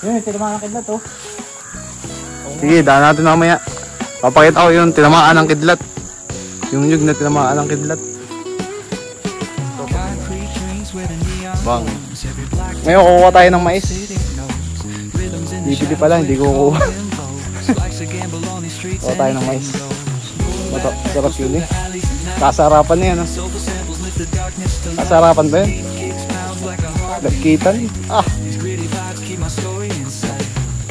Yun, tinamaan ng kidlat oh. Sige, daan natin mamaya. Papakita ko yung tinamaan ng kidlat. Yung nyug na tinamaan ng kidlat. Bang. Ngayon kukuha tayo ng mais. Bibili pala, hindi ko kukuha. Kukuha tayo ng mais. Sarap yun eh. Kasarapan na yan ah. Kasarapan ba yun? Nagkitan. Ah!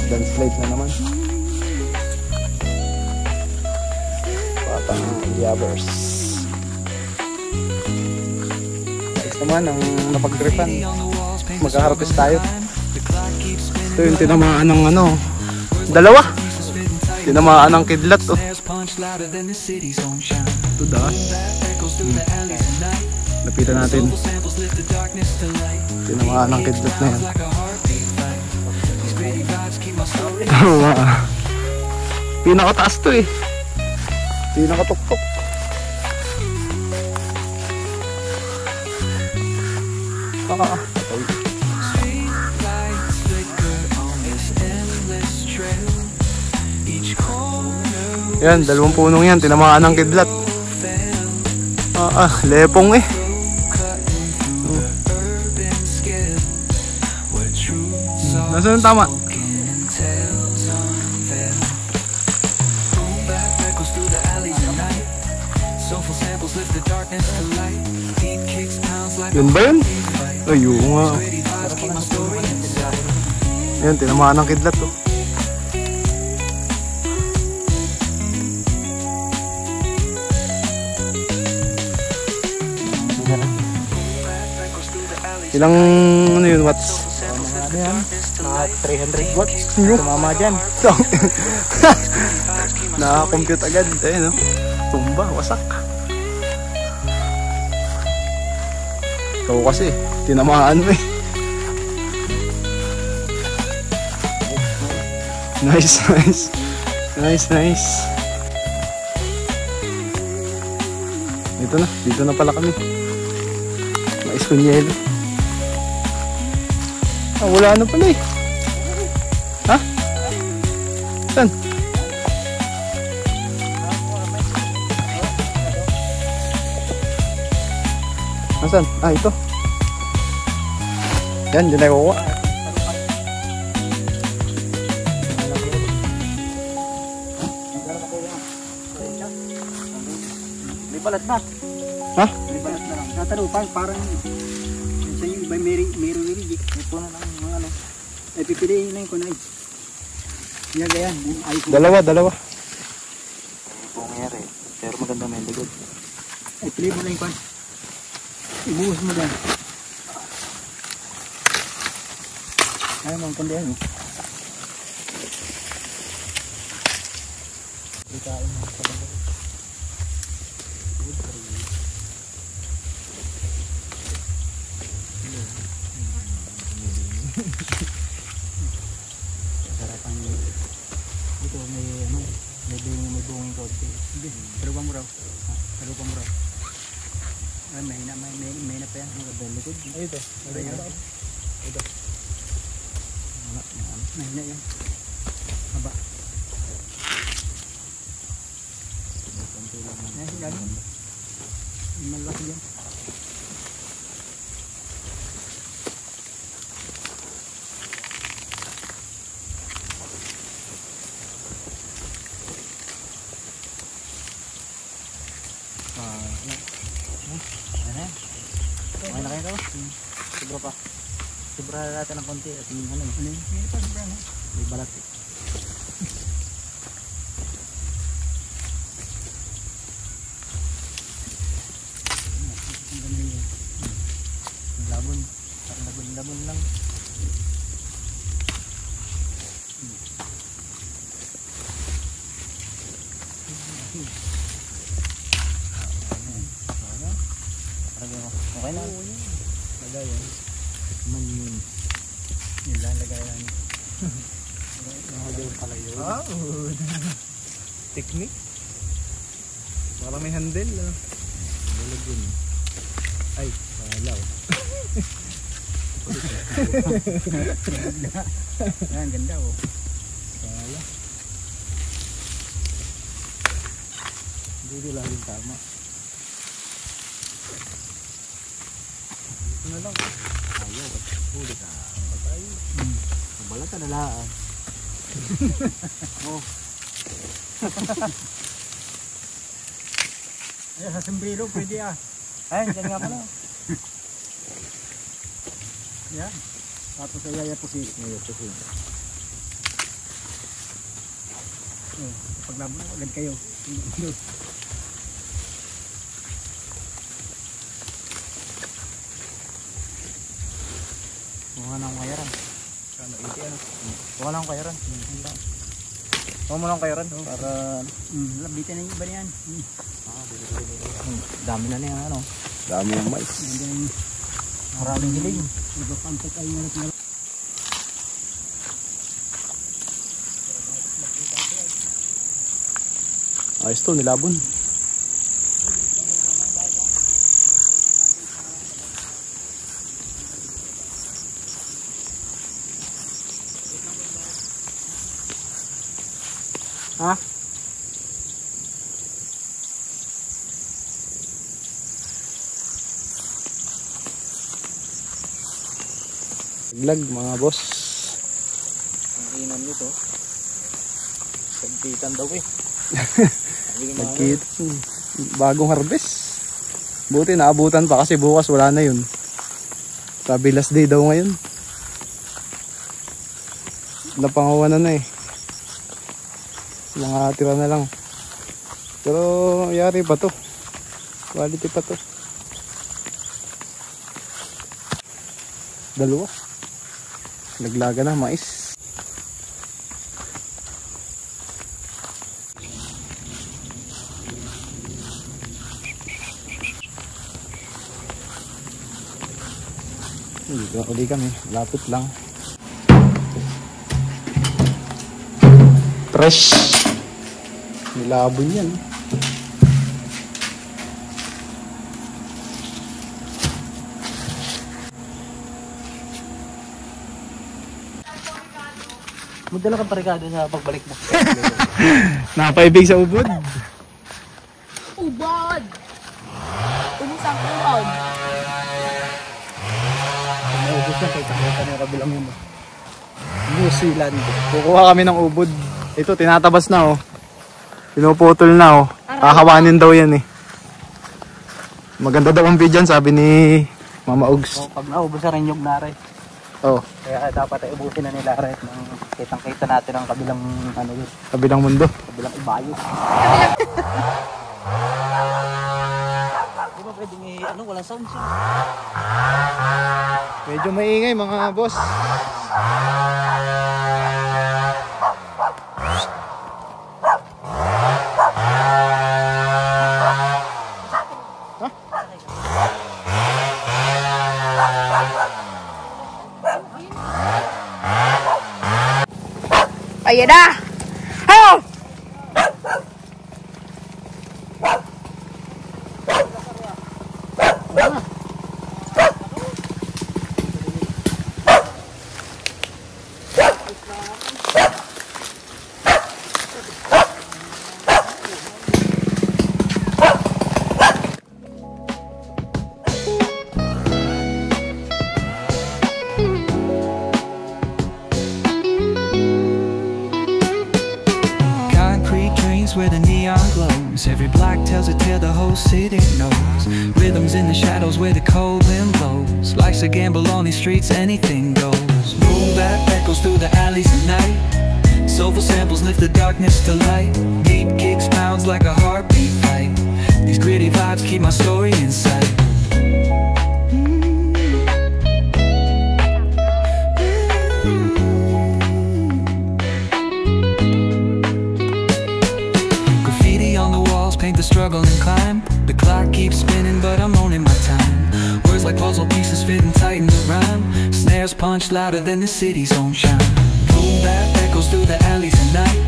Landslide na naman. Patang yabbers. Ayos naman ang napag-gripan. Magkaharapis tayo. Ito yung tinamaan ng ano. Dalawa. Tinamaan ng kidlat oh. Ito das. Lapitan natin. Tinamaan ng kidlat na yan. Pinakataas to eh. Pinakatuktok. Yan, 2 punong yan. Tinamaan ng kidlat. Lepong eh. Nasaan ang tama? Yun ba yun? Ayun nga. Yan, tinamaan ng kidlat oh. Ilang ano yun watts? Ano yan? 300 watts. Tumama dyan. Nakakompute agad. Ayun oh. Tumba, wasak. Ikaw kasi, tinamaan mo eh. Nice. Dito na pala kami. Mais kunyelo. Wala na pala eh. Ha? Saan? Nasaan? Ito. Yan, dyan ay kukuha. May balat na. Ha? May balat na lang. Tatalupan, parang sa yung iba meron wirig. Ito na lang mga ano. Ay pipiliin na yung kunay. Yan ganyan. Dalawa. Pungere. Pero maganda may ligod. Ay pili mo na yung kun. Ibuhos mo dyan. Ayaw mo ang kundihan eh. Ikain mo sa bagay. Sarapan dito may ano, may bunging konti. Hindi, tarupan mo raw. Ay, mahina pa yan. Magandang likod. Ay, ito. Ito. Mahina yan. Haba. Konti lang. Malaki yan. Okay na kayo ito? Sobra pa. Sobra natin ng konti at yung ano. May pa sobra no? May balat eh. Labon. Labon lang. Okay na. Lagay yan. Manyon. Nilalagay yan. Nakalagay pala yun. Technique. Parang may handle ah. Lalagyan. Ay, malaw. Yan, ganda oh. Hindi laging tama. Ito na lang. Ayaw, huli ka. Patay. Balata na laan. Oh. Ayan, sa sombrero, pwede ah. Ayun, dyan nga pala. Yan. Tapos ay yayapusin. Yayapusin. Oh, pag labon agad kayo. Kuha ng kayaran. Kano, 80 ano? Kuha ng kayaran. Kuha mo ng kayaran para... Labitin na yung iba niyan. Dami na niya ano. Dami ng mais. Maraming hiling. Iba pantok ay ngalat na. Ayos to, nilabon. Ha? Vlog mga boss. Ang inam nito. Pagkitan daw eh. Nagkita. Bagong harvest. Buti naabutan pa kasi bukas wala na yun. Sabi last day daw ngayon. Napangawanan na eh. Mga tira na lang. Pero yari pa to. Quality pa to. Dalawa. Naglaga na mais. Dito uli kami. Lapit lang. Fresh. Nilabon yan. Magdala kang parikado sa pagbalik mo. Nakapaibig sa ubod. Ubod! Umusang ubod. Naubos na kay kakita na yung kabilang yun. New Zealand. Kukuha kami ng ubod. Ito, tinatabas na oh. Pinuputol na oh. Kakawanin daw yan eh. Maganda daw ang video sabi ni Mama Ugs. Pag naubos na rin yung nare. Oh. Kaya dapat ay ubusin na nila rin. Kitang-kita natin ang kabilang ano yun. Kabilang mundo. Kabilang ibayo. Di ba pwedeng ano, walang sound siya? Medyo maingay mga boss. Ayan na! Oh! Where the neon glows, every block tells a tale the whole city knows. Rhythms in the shadows where the cold wind blows. Life's a gamble on these streets, anything goes. Boom bap echoes through the alleys at night. Soulful samples lift the darkness to light. Deep kicks pounds like a heartbeat fight. These gritty vibes keep my story in sight. Paint the struggle and climb. The clock keeps spinning but I'm owning my time. Words like puzzle pieces fitting tight in the rhyme. Snares punch louder than the city's own chime. Boom bap echoes through the alleys at night.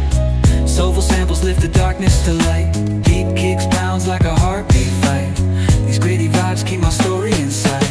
Soulful samples lift the darkness to light. Deep kicks pounds like a heartbeat fight. These gritty vibes keep my story inside.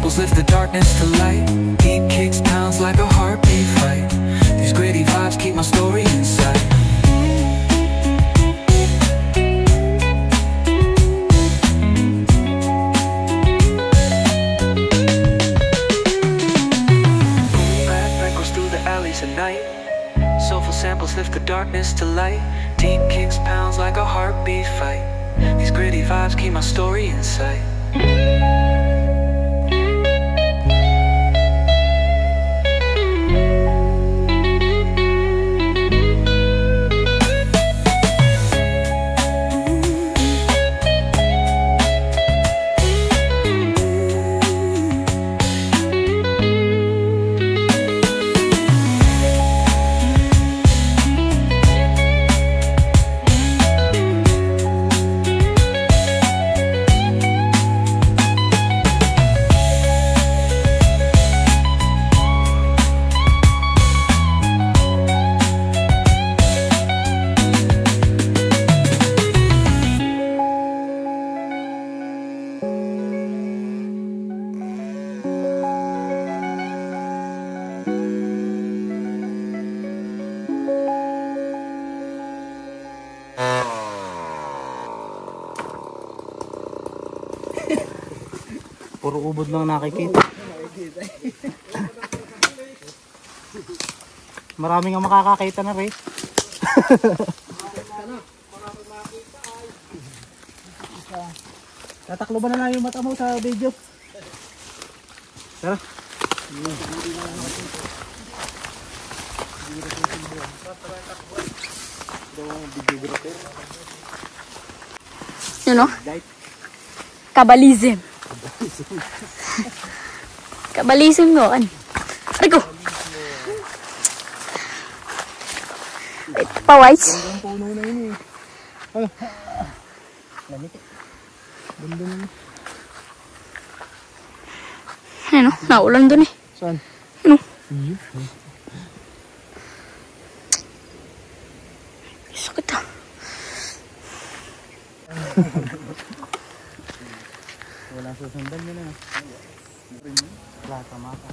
samples lift the darkness to light. Deep kicks pounds like a heartbeat fight. These gritty vibes keep my story inside. At night, soulful samples lift the darkness to light. Deep kicks pounds like a heartbeat fight. These gritty vibes keep my story in sight. Puro ubod lang nakikita. Maraming ang makakakita na rin. Tataklo ba na lang yung mata mo sa video? Tara. Yun o? Kabalism. Kabalism mo kan. Aray ko. Wait, pawais. Ang puno na yun eh. Ano? Lamit eh. Banda na. Ano? Naulan dun eh. Saan? Ano? Sakit ah. Wala susundan yun na. Mata.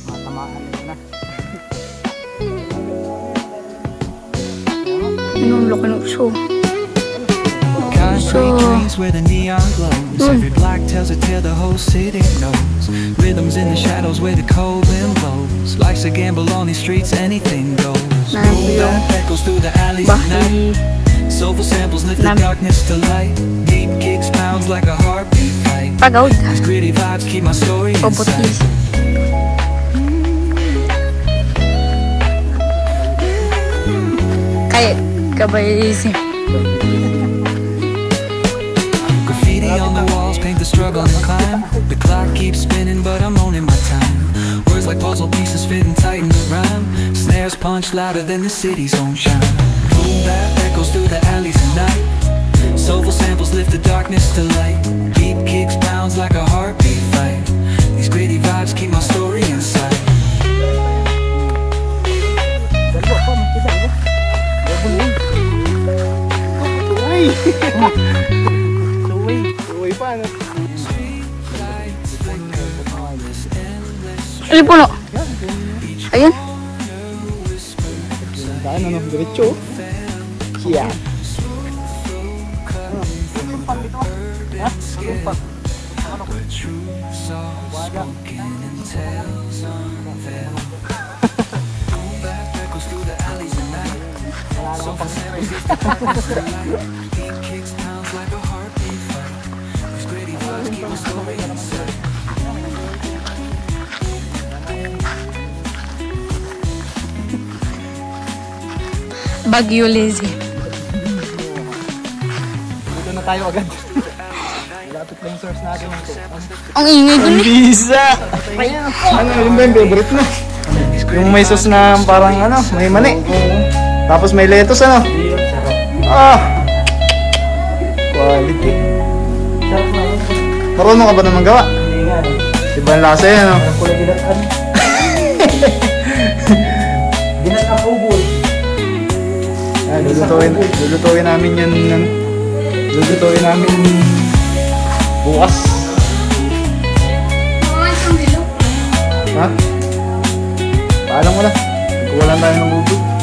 Matamaan yun na. Inulok ng uso. Concrete dreams where the neon glows. Every block tells a tale the whole city knows. Rhythms in the shadows where the cold wind blows. Life's a gamble on these streets, anything goes. Boom bap echoes through the alleys at night. Soulful samples lift the darkness to light. Deep kicks pounds like a heartbeat fight. Pagod. These gritty vibes keep my story inside. Kayak kabalism. Graffiti on the walls paint the struggle and climb. The clock keeps spinning but I'm owning my time. Words like puzzle pieces fitting tight in the rhyme. Snares punch louder than the city's own chime. Boom bap echoes through the alleys at night. Soulful samples lift the darkness to light. Deep kicks pounds like a heartbeat fight. These gritty vibes keep my story inside. Tuway pa ano? Ano puno? Ayun. Daan ano? Diretso. Siya. Baguio Lazy. Dito na tayo agad. Lapit lang yung source natin ng Ang ingay dun eh. Bisa! Ano, yun ba yung favorite mo? Yung may sauce na parang ano, may mani. Tapos may lettuce ano. Ah! Quality. Marunong ka ba naman gawa? Diba ang lasa yan ano? Lulutuin namin yan. Lulutuin namin bukas. Ha? Paalam mo na. Nagkuha lang tayo ng ubod.